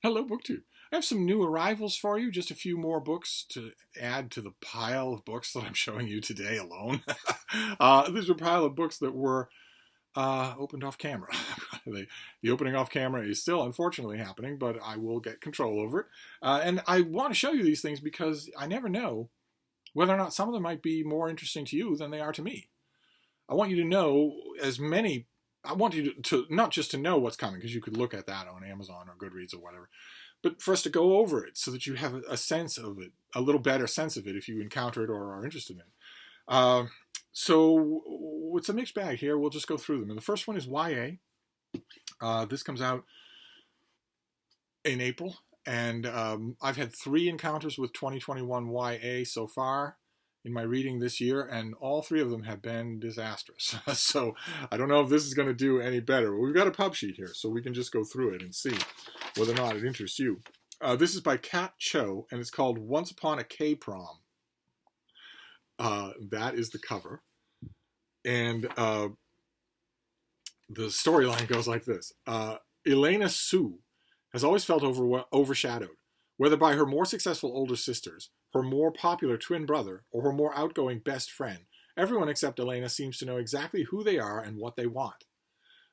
Hello, BookTube. I have some new arrivals for you, just a few more books to add to the pile of books that I'm showing you today alone. These are a pile of books that were opened off camera. The opening off camera is still unfortunately happening, but I will get control over it. And I want to show you these things because I never know whether or not some of them might be more interesting to you than they are to me. I want you to know I want you to not just to know what's coming, because you could look at that on Amazon or Goodreads or whatever, but for us to go over it so that you have a sense of it, a little better sense of it if you encounter it or are interested in it. So it's a mixed bag here. We'll just go through them. And the first one is YA. This comes out in April, and I've had 3 encounters with 2021 YA so far in my reading this year, and all 3 of them have been disastrous. So I don't know if this is going to do any better. But we've got a pub sheet here, so we can just go through it and see whether or not it interests you. This is by Kat Cho, and it's called Once Upon a K-Prom. That is the cover. And the storyline goes like this. Elena Sue has always felt overshadowed, whether by her more successful older sisters, her more popular twin brother, or her more outgoing best friend. Everyone except Elena seems to know exactly who they are and what they want.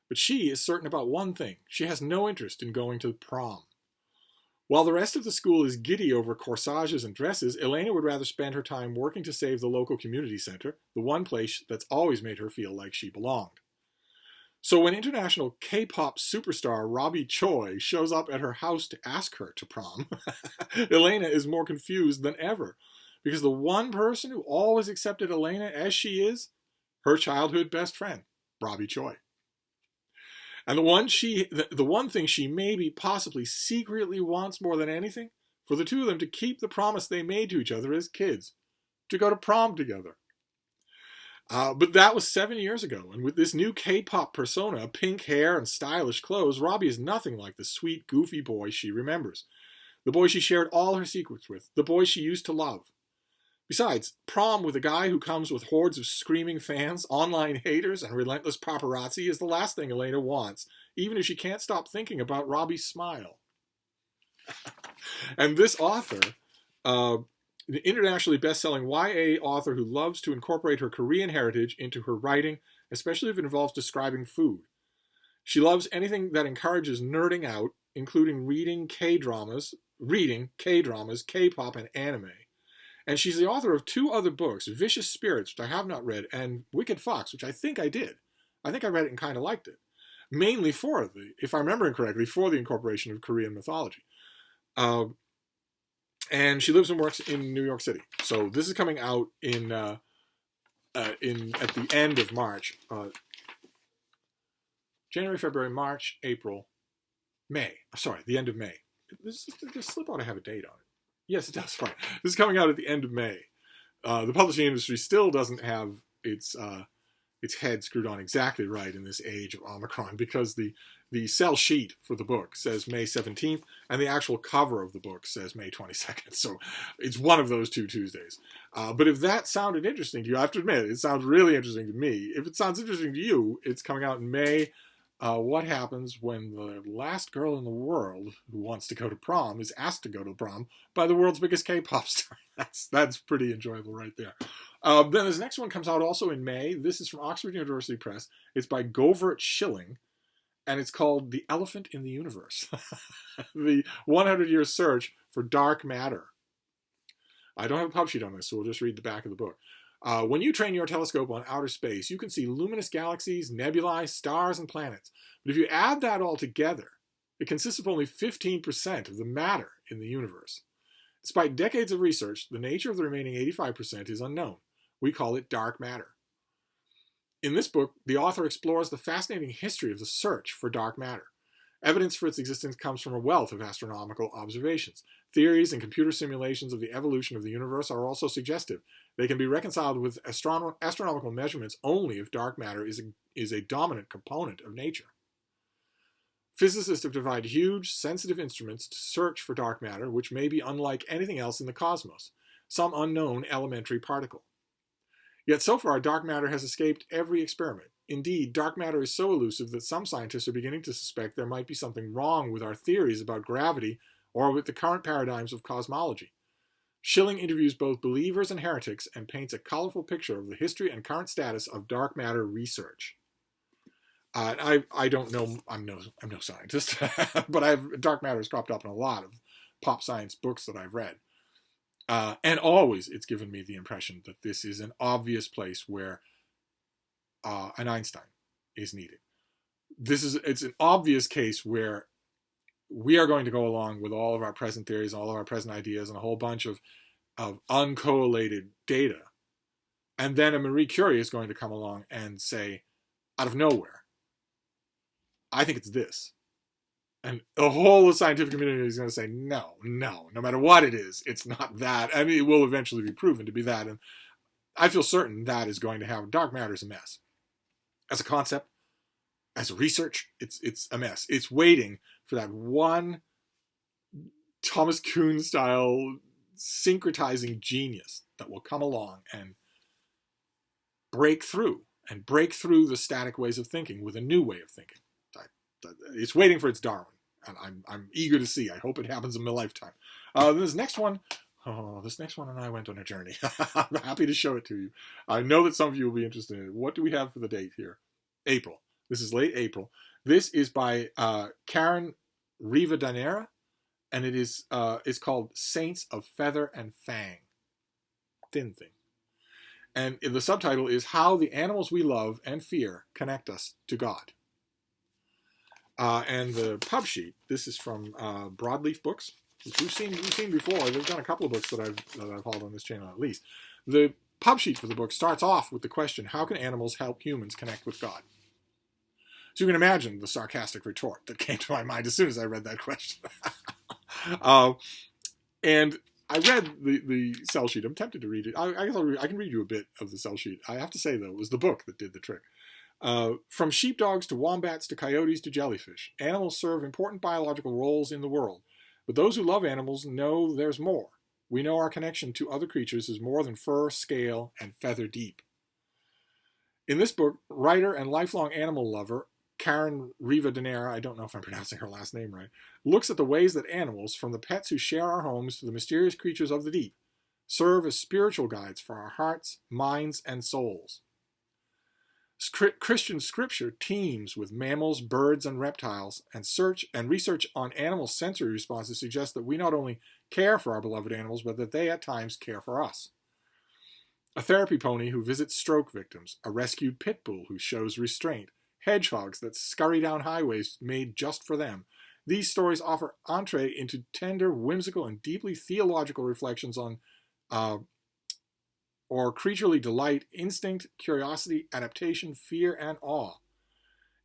But she is certain about one thing. She has no interest in going to prom. While the rest of the school is giddy over corsages and dresses, Elena would rather spend her time working to save the local community center, the one place that's always made her feel like she belonged. So when international K-pop superstar Robbie Choi shows up at her house to ask her to prom, Elena is more confused than ever, because the one person who always accepted Elena as she is, her childhood best friend, Robbie Choi. And the one thing she maybe possibly secretly wants more than anything, for the two of them to keep the promise they made to each other as kids, to go to prom together. But that was 7 years ago, and with this new K-pop persona, pink hair and stylish clothes, Robbie is nothing like the sweet, goofy boy she remembers. The boy she shared all her secrets with, the boy she used to love. Besides, prom with a guy who comes with hordes of screaming fans, online haters, and relentless paparazzi is the last thing Elena wants, even if she can't stop thinking about Robbie's smile. And this author, the internationally best-selling YA author who loves to incorporate her Korean heritage into her writing, especially if it involves describing food. She loves anything that encourages nerding out, including reading K-dramas, K-pop, and anime. And she's the author of 2 other books, Vicious Spirits, which I have not read, and Wicked Fox, which I think I did. I think I read it and kind of liked it. Mainly if I remember correctly, for the incorporation of Korean mythology. And she lives and works in New York City. So this is coming out at the end of March. January, February, March, April, May. Sorry, the end of May. This slip ought to have a date on it. Yes, it does. Right. This is coming out at the end of May. The publishing industry still doesn't have its head screwed on exactly right in this age of Omicron, because the sell sheet for the book says May 17th, and the actual cover of the book says May 22nd. So it's one of those 2 Tuesdays. But if that sounded interesting to you, I have to admit, it sounds really interesting to me. If it sounds interesting to you, it's coming out in May. What happens when the last girl in the world who wants to go to prom is asked to go to prom by the world's biggest K-pop star? That's pretty enjoyable right there. Then this next one comes out also in May. This is from Oxford University Press. It's by Govert Schilling, and it's called The Elephant in the Universe. The 100-year search for dark matter. I don't have a pub sheet on this, so we'll just read the back of the book. When you train your telescope on outer space, you can see luminous galaxies, nebulae, stars, and planets. But if you add that all together, it consists of only 15% of the matter in the universe. Despite decades of research, the nature of the remaining 85% is unknown. We call it dark matter. In this book, the author explores the fascinating history of the search for dark matter. Evidence for its existence comes from a wealth of astronomical observations. Theories and computer simulations of the evolution of the universe are also suggestive. They can be reconciled with astronomical measurements only if dark matter is a dominant component of nature. Physicists have devised huge, sensitive instruments to search for dark matter, which may be unlike anything else in the cosmos, some unknown elementary particle. Yet so far, dark matter has escaped every experiment. Indeed, dark matter is so elusive that some scientists are beginning to suspect there might be something wrong with our theories about gravity or with the current paradigms of cosmology. Schilling interviews both believers and heretics and paints a colorful picture of the history and current status of dark matter research. I don't know, I'm no scientist, but dark matter has cropped up in a lot of pop science books that I've read. And always it's given me the impression that this is an obvious place where an Einstein is needed. It's an obvious case where we are going to go along with all of our present theories, all of our present ideas, and a whole bunch of uncorrelated data. And then a Marie Curie is going to come along and say, out of nowhere, I think it's this. And the whole scientific community is going to say, no matter what it is, it's not that. I mean, it will eventually be proven to be that. And I feel certain that is going to happen. Dark matter is a mess. As a concept, as a research, it's a mess. It's waiting for that one Thomas Kuhn style syncretizing genius that will come along and break through the static ways of thinking with a new way of thinking. It's waiting for its Darwin, and I'm eager to see. I hope it happens in my lifetime. This next one, and I went on a journey. I'm happy to show it to you. I know that some of you will be interested in it. What do we have for the date here? April. This is late April. This is by Karen Rivadeneira, and it is it's called Saints of Feather and Fang. Thin thing. And the subtitle is How the Animals We Love and Fear Connect Us to God. And the pub sheet, this is from Broadleaf Books, which we've seen before. They've done a couple of books that I've hauled on this channel at least. The pub sheet for the book starts off with the question, how can animals help humans connect with God? So you can imagine the sarcastic retort that came to my mind as soon as I read that question. And I read the cell sheet. I'm tempted to read it. I guess I can read you a bit of the cell sheet. I have to say, though, it was the book that did the trick. From sheepdogs to wombats to coyotes to jellyfish, animals serve important biological roles in the world. But those who love animals know there's more. We know our connection to other creatures is more than fur, scale, and feather deep. In this book, writer and lifelong animal lover Karen Rivadeneira, I don't know if I'm pronouncing her last name right, looks at the ways that animals, from the pets who share our homes to the mysterious creatures of the deep, serve as spiritual guides for our hearts, minds, and souls. Christian scripture teems with mammals, birds, and reptiles, and research on animal sensory responses suggests that we not only care for our beloved animals, but that they at times care for us. A therapy pony who visits stroke victims, a rescued pit bull who shows restraint, hedgehogs that scurry down highways made just for them. These stories offer entree into tender, whimsical, and deeply theological reflections on or creaturely delight, instinct, curiosity, adaptation, fear, and awe.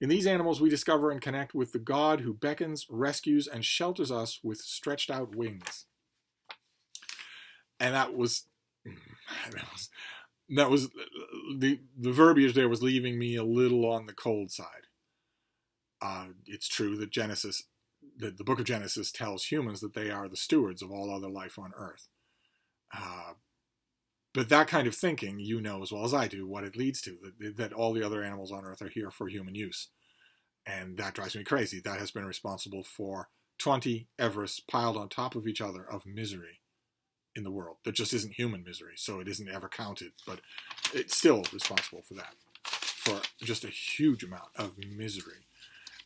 In these animals, we discover and connect with the God who beckons, rescues, and shelters us with stretched out wings. And that was the verbiage there was leaving me a little on the cold side. It's true that the book of Genesis tells humans that they are the stewards of all other life on earth. But that kind of thinking, you know as well as I do what it leads to, that all the other animals on earth are here for human use. And that drives me crazy. That has been responsible for 20 Everests piled on top of each other of misery in the world. That just isn't human misery, so it isn't ever counted, but it's still responsible for that, for just a huge amount of misery.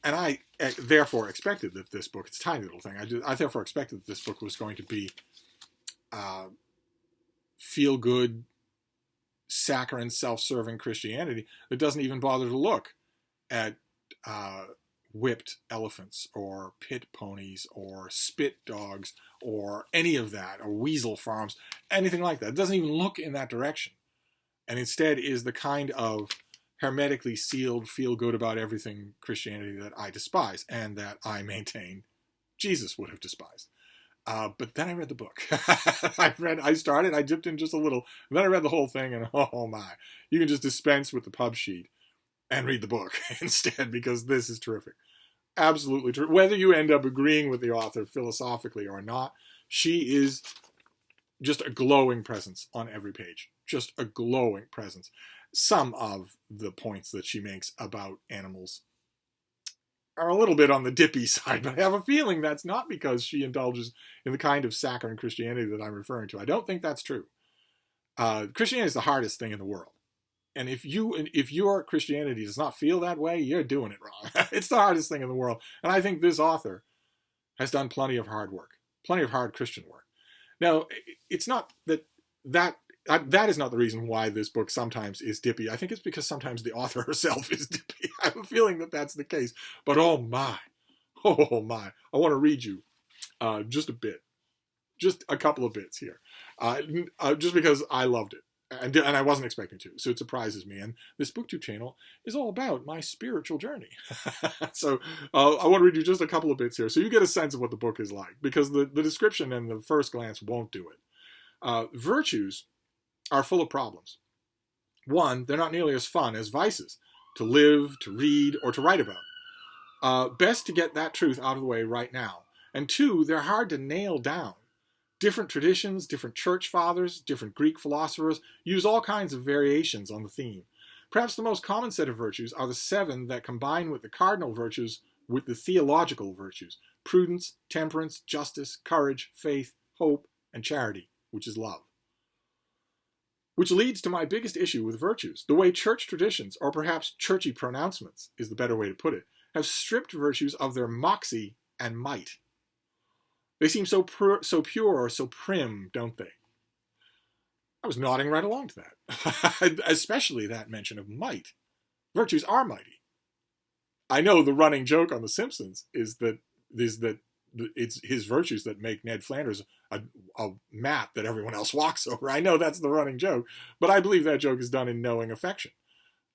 And I therefore expected that this book, it's a tiny little thing, I therefore expected that this book was going to be feel-good, saccharine, self-serving Christianity that doesn't even bother to look at whipped elephants or pit ponies or spit dogs or any of that, or weasel farms, anything like that. It doesn't even look in that direction. And instead is the kind of hermetically sealed, feel-good about everything Christianity that I despise and that I maintain Jesus would have despised. But then I read the book. I dipped in just a little, and then I read the whole thing, and oh my, you can just dispense with the pub sheet and read the book instead, because this is terrific. Absolutely terrific. Whether you end up agreeing with the author philosophically or not, she is just a glowing presence on every page. Just a glowing presence. Some of the points that she makes about animals are a little bit on the dippy side, but I have a feeling that's not because she indulges in the kind of saccharine Christianity that I'm referring to. I don't think that's true. Christianity is the hardest thing in the world. And if your Christianity does not feel that way, you're doing it wrong. It's the hardest thing in the world. And I think this author has done plenty of hard work, plenty of hard Christian work. Now, it's not that is not the reason why this book sometimes is dippy. I think it's because sometimes the author herself is dippy. I have a feeling that that's the case. But oh my, I want to read you just a bit, just a couple of bits here, just because I loved it. And I wasn't expecting to, so it surprises me. And this BookTube channel is all about my spiritual journey. So I want to read you just a couple of bits here so you get a sense of what the book is like, because the description and the first glance won't do it. Virtues are full of problems. One, they're not nearly as fun as vices to live, to read, or to write about. Best to get that truth out of the way right now. And two, they're hard to nail down. Different traditions, different church fathers, different Greek philosophers use all kinds of variations on the theme. Perhaps the most common set of virtues are the 7 that combine with the cardinal virtues with the theological virtues: prudence, temperance, justice, courage, faith, hope, and charity, which is love. Which leads to my biggest issue with virtues. The way church traditions, or perhaps churchy pronouncements is the better way to put it, have stripped virtues of their moxie and might. They seem so pure or so prim, don't they? I was nodding right along to that, especially that mention of might. Virtues are mighty. I know the running joke on The Simpsons is that it's his virtues that make Ned Flanders a mat that everyone else walks over. I know that's the running joke, but I believe that joke is done in knowing affection.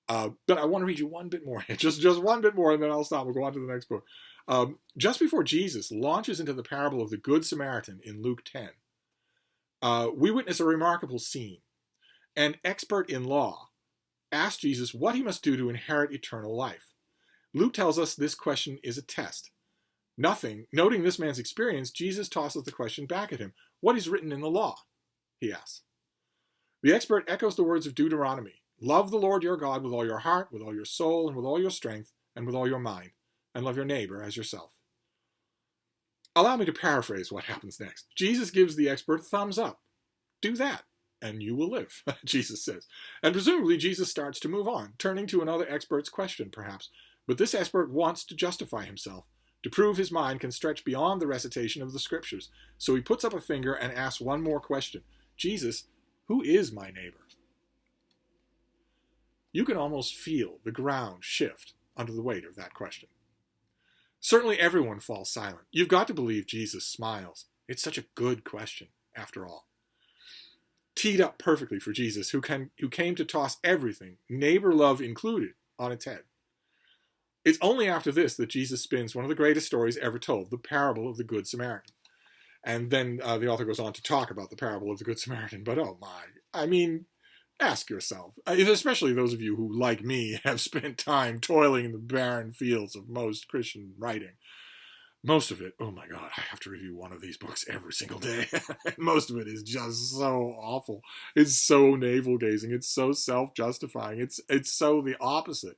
But I want to read you one bit more, just one bit more, and then I'll stop. We'll go on to the next book. Just before Jesus launches into the parable of the Good Samaritan in Luke 10, we witness a remarkable scene. An expert in law asks Jesus what he must do to inherit eternal life. Luke tells us this question is a test. Noting this man's experience, Jesus tosses the question back at him. What is written in the law? He asks. The expert echoes the words of Deuteronomy. Love the Lord your God with all your heart, with all your soul, and with all your strength, and with all your mind, and love your neighbor as yourself. Allow me to paraphrase what happens next. Jesus gives the expert thumbs up. Do that, and you will live, Jesus says. And presumably Jesus starts to move on, turning to another expert's question, perhaps. But this expert wants to justify himself, to prove his mind can stretch beyond the recitation of the scriptures. So he puts up a finger and asks one more question. Jesus, who is my neighbor? You can almost feel the ground shift under the weight of that question. Certainly everyone falls silent. You've got to believe Jesus smiles. It's such a good question, after all. Teed up perfectly for Jesus, who came to toss everything, neighbor love included, on its head. It's only after this that Jesus spins one of the greatest stories ever told, the parable of the Good Samaritan. And then the author goes on to talk about the parable of the Good Samaritan. But oh my, I mean, ask yourself, especially those of you who, like me, have spent time toiling in the barren fields of most Christian writing. Most of it, oh my God, I have to review one of these books every single day. Most of it is just so awful. It's so navel-gazing. It's so self-justifying. It's so the opposite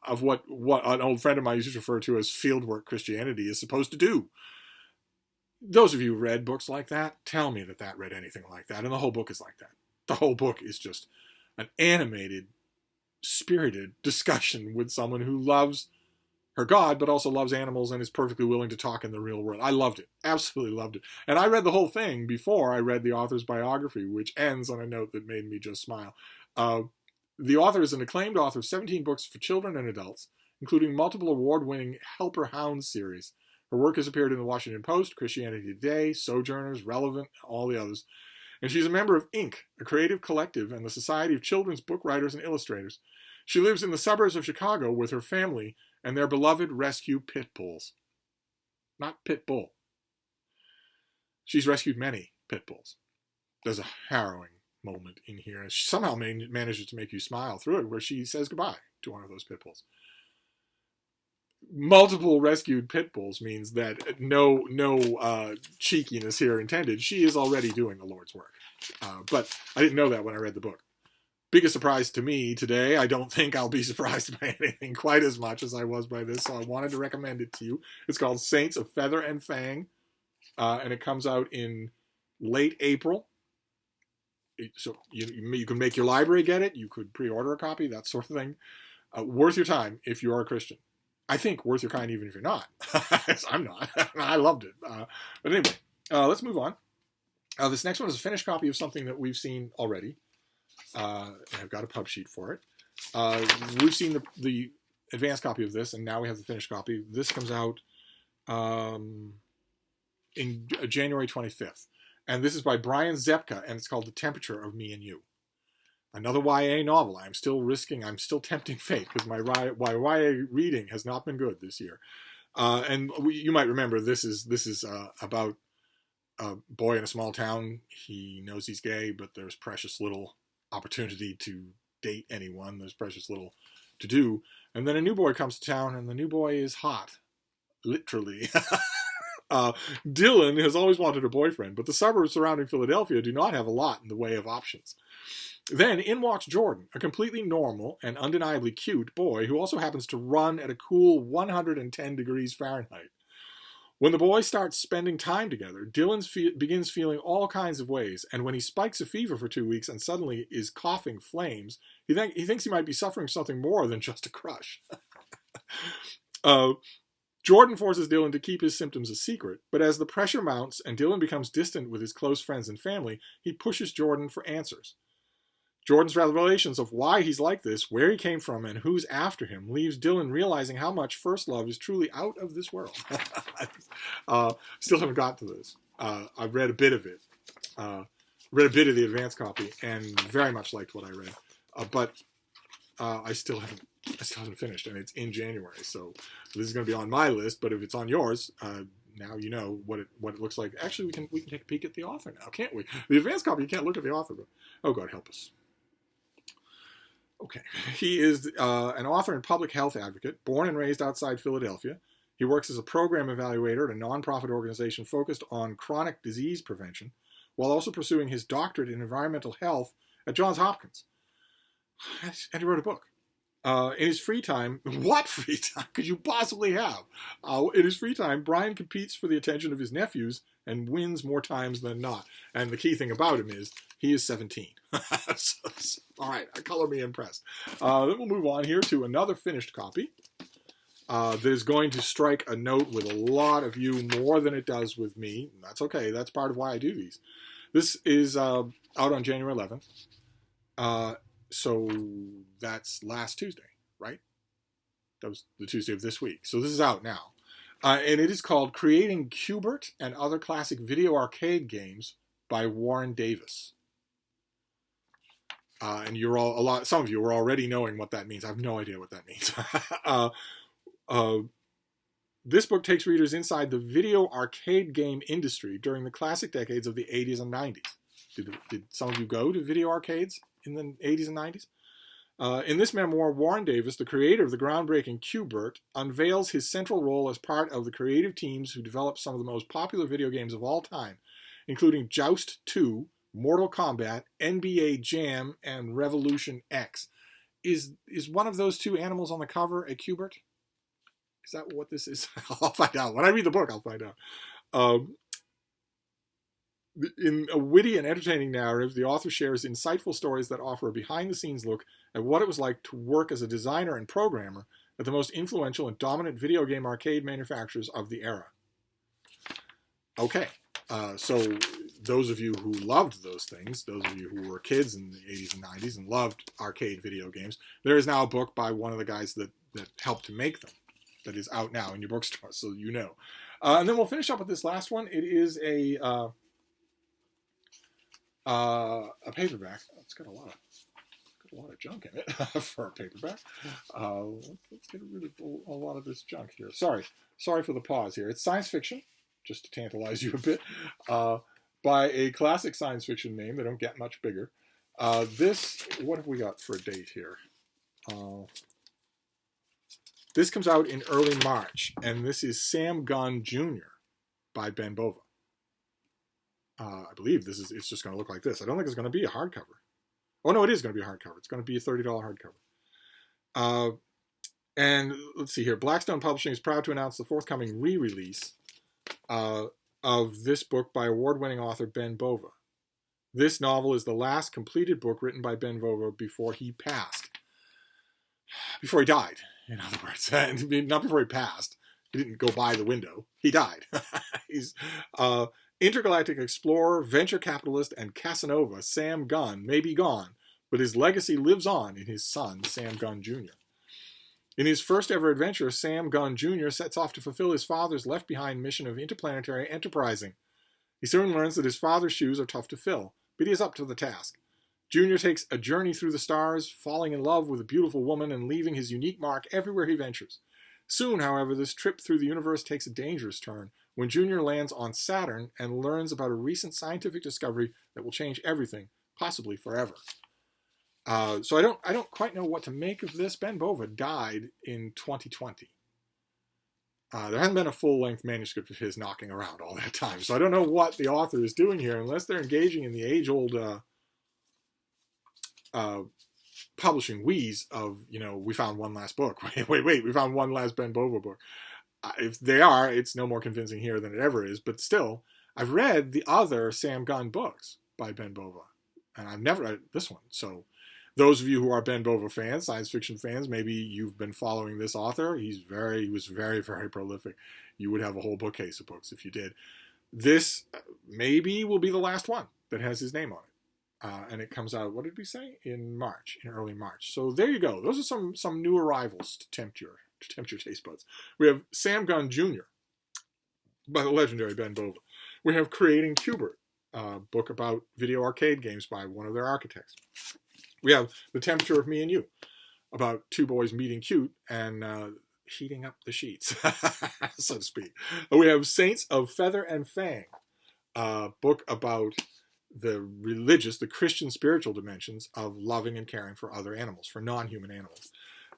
of what an old friend of mine used to refer to as fieldwork Christianity is supposed to do. Those of you who read books like that, tell me that read anything like that. And the whole book is like that. The whole book is just an animated, spirited discussion with someone who loves her God, but also loves animals and is perfectly willing to talk in the real world. I loved it. Absolutely loved it. And I read the whole thing before I read the author's biography, which ends on a note that made me just smile. The author is an acclaimed author of 17 books for children and adults, including multiple award-winning Helper Hounds series. Her work has appeared in the Washington Post, Christianity Today, Sojourners, Relevant, all the others. And she's a member of Inc., a creative collective, and the Society of Children's Book Writers and Illustrators. She lives in the suburbs of Chicago with her family and their beloved rescue pit bulls. Not pit bull. She's rescued many pit bulls. There's a harrowing moment in here, and she somehow manages to make you smile through it, where she says goodbye to one of those pit bulls. multiple rescued pit bulls means that no cheekiness here intended. She is already doing the Lord's work. But I didn't know that when I read the book. Biggest surprise to me today. I don't think I'll be surprised by anything quite as much as I was by this, so I wanted to recommend it to you. It's called Saints of Feather and Fang, and it comes out in late April. So you can make your library get it. You could pre-order a copy, that sort of thing. Worth your time if you are a Christian. I think worth your kind even if you're not. I'm not. I loved it. But anyway, let's move on. This next one is a finished copy of something that we've seen already. I've got a pub sheet for it. We've seen the advanced copy of this, and now we have the finished copy. This comes out in January 25th. And this is by Brian Zepka, and it's called The Temperature of Me and You. Another YA novel. I'm still tempting fate, because my YA reading has not been good this year. You might remember this is about a boy in a small town. He knows he's gay, but there's precious little opportunity to date anyone. There's precious little to do. And then a new boy comes to town, and the new boy is hot. Literally. Dylan has always wanted a boyfriend, but the suburbs surrounding Philadelphia do not have a lot in the way of options. Then in walks Jordan, a completely normal and undeniably cute boy who also happens to run at a cool 110 degrees Fahrenheit. When the boys start spending time together, Dylan begins feeling all kinds of ways, and when he spikes a fever for 2 weeks and suddenly is coughing flames, he thinks he might be suffering something more than just a crush. Jordan forces Dylan to keep his symptoms a secret, but as the pressure mounts and Dylan becomes distant with his close friends and family, he pushes Jordan for answers. Jordan's revelations of why he's like this, where he came from, and who's after him leaves Dylan realizing how much first love is truly out of this world. Still haven't gotten to this. I've read a bit of it. Read a bit of the advanced copy and very much liked what I read. But I still haven't finished, and it's in January, so this is going to be on my list. But if it's on yours, now you know what it looks like. Actually, we can take a peek at the author now, can't we? The advanced copy, you can't look at the author, but oh God, help us. Okay, he is an author and public health advocate, born and raised outside Philadelphia. He works as a program evaluator at a nonprofit organization focused on chronic disease prevention, while also pursuing his doctorate in environmental health at Johns Hopkins. And he wrote a book. In his free time, what free time could you possibly have? In his free time, Brian competes for the attention of his nephews and wins more times than not. And the key thing about him is he is 17. All right, color me impressed. Then we'll move on here to another finished copy that is going to strike a note with a lot of you more than it does with me. That's okay. That's part of why I do these. This is out on January 11th. So that's last Tuesday, right? That was the Tuesday of this week. So this is out now. And it is called Creating Cubert and Other Classic Video Arcade Games by Warren Davis. And some of you are already knowing what that means. I have no idea what that means. This book takes readers inside the video arcade game industry during the classic decades of the 80s and 90s. Did some of you go to video arcades in the 80s and 90s? In this memoir, Warren Davis, the creator of the groundbreaking Cubert, unveils his central role as part of the creative teams who developed some of the most popular video games of all time, including Joust 2, Mortal Kombat, NBA Jam, and Revolution X. Is one of those two animals on the cover a Cubert? Is that what this is? I'll find out. When I read the book, I'll find out. In a witty and entertaining narrative, the author shares insightful stories that offer a behind-the-scenes look at what it was like to work as a designer and programmer at the most influential and dominant video game arcade manufacturers of the era. Okay, so those of you who loved those things, those of you who were kids in the 80s and 90s and loved arcade video games, there is now a book by one of the guys that helped to make them that is out now in your bookstore, so you know. And then we'll finish up with this last one. It is a paperback. It's got a lot of junk in it for a paperback. Let's get rid of a lot of this junk here. Sorry for the pause here. It's science fiction, just to tantalize you a bit, by a classic science fiction name. They don't get much bigger. What have we got for a date here? This comes out in early March, and this is Sam Gunn Jr. by Ben Bova. I believe it's just going to look like this. I don't think it's going to be a hardcover. Oh, no, it is going to be a hardcover. It's going to be a $30 hardcover. And let's see here. Blackstone Publishing is proud to announce the forthcoming re-release of this book by award-winning author Ben Bova. This novel is the last completed book written by Ben Bova before he passed. Before he died, in other words. Not before he passed. He didn't go by the window. He died. He's intergalactic explorer, venture capitalist, and Casanova Sam Gunn may be gone, but his legacy lives on in his son, Sam Gunn Jr. In his first ever adventure, Sam Gunn Jr. sets off to fulfill his father's left-behind mission of interplanetary enterprising. He soon learns that his father's shoes are tough to fill, but he is up to the task. Junior takes a journey through the stars, falling in love with a beautiful woman and leaving his unique mark everywhere he ventures. Soon, however, this trip through the universe takes a dangerous turn when Junior lands on Saturn and learns about a recent scientific discovery that will change everything, possibly forever. So I don't quite know what to make of this. Ben Bova died in 2020. There hasn't been a full-length manuscript of his knocking around all that time, so I don't know what the author is doing here, unless they're engaging in the age-old publishing wheeze of, we found one last book. Wait, we found one last Ben Bova book. If they are, it's no more convincing here than it ever is, but still, I've read the other Sam Gunn books by Ben Bova, and I've never read this one, so those of you who are Ben Bova fans, science fiction fans, maybe you've been following this author. He was very, very prolific. You would have a whole bookcase of books if you did. This maybe will be the last one that has his name on it. And it comes out, what did we say? In early March. So there you go. Those are some new arrivals to tempt your taste buds. We have Sam Gunn Jr. by the legendary Ben Bova. We have Creating Cubert, a book about video arcade games by one of their architects. We have The Temperature of Me and You, about two boys meeting cute and heating up the sheets, so to speak. We have Saints of Feather and Fang, a book about the Christian spiritual dimensions of loving and caring for other animals, for non-human animals.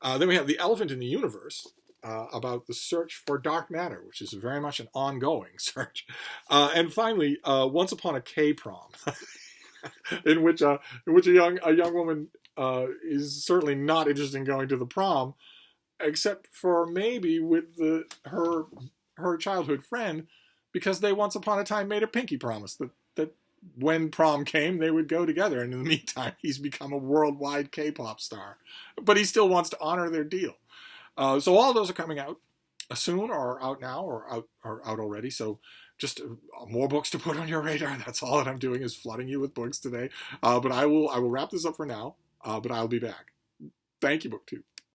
Then we have The Elephant in the Universe, about the search for dark matter, which is very much an ongoing search. And finally, Once Upon a K-Prom. in which a young woman is certainly not interested in going to the prom, except for maybe with her childhood friend, because they once upon a time made a pinky promise that when prom came they would go together. And in the meantime, he's become a worldwide K-pop star, but he still wants to honor their deal. So all those are coming out soon, or out now, or out already. So just more books to put on your radar. That's all that I'm doing, is flooding you with books today. But I will wrap this up for now. But I'll be back. Thank you, BookTube.